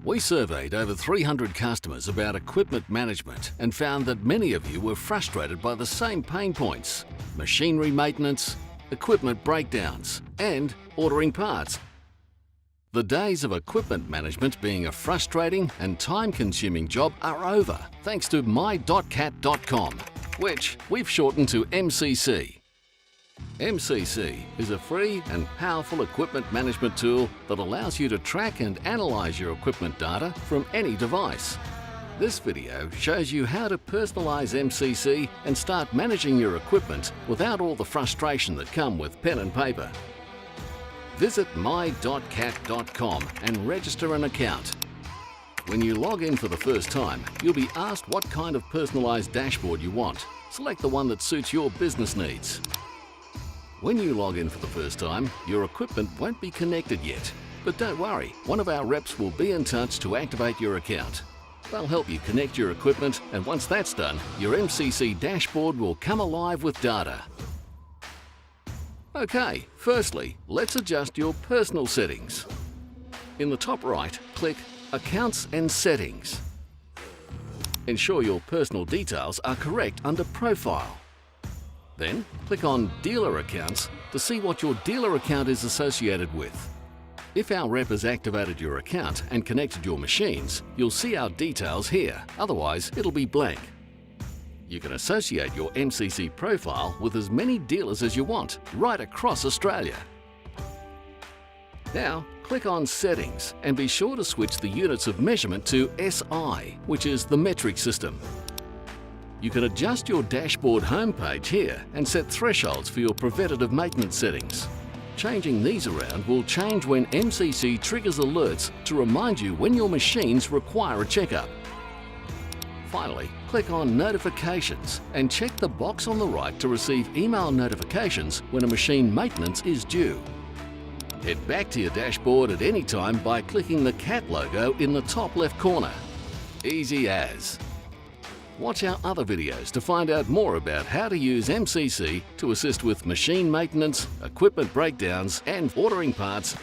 We surveyed over 300 customers about equipment management and found that many of you were frustrated by the same pain points: machinery maintenance, equipment breakdowns, and ordering parts. The days of equipment management being a frustrating and time-consuming job are over thanks to my.cat.com, which we've shortened to MCC. MCC is a free and powerful equipment management tool that allows you to track and analyze your equipment data from any device. This video shows you how to personalize MCC and start managing your equipment without all the frustration that come with pen and paper. Visit my.cat.com and register an account. When you log in for the first time, you'll be asked what kind of personalized dashboard you want. Select the one that suits your business needs. When you log in for the first time, your equipment won't be connected yet. But don't worry, one of our reps will be in touch to activate your account. They'll help you connect your equipment, and once that's done, your MCC dashboard will come alive with data. Okay, firstly, let's adjust your personal settings. In the top right, click Accounts and Settings. Ensure your personal details are correct under Profile. Then, click on Dealer Accounts to see what your dealer account is associated with. If our rep has activated your account and connected your machines, you'll see our details here, otherwise it'll be blank. You can associate your MCC profile with as many dealers as you want, right across Australia. Now, click on Settings and be sure to switch the units of measurement to SI, which is the metric system. You can adjust your dashboard homepage here and set thresholds for your preventative maintenance settings. Changing these around will change when MCC triggers alerts to remind you when your machines require a checkup. Finally, click on Notifications and check the box on the right to receive email notifications when a machine maintenance is due. Head back to your dashboard at any time by clicking the cat logo in the top left corner. Easy as. Watch our other videos to find out more about how to use MCC to assist with machine maintenance, equipment breakdowns, and ordering parts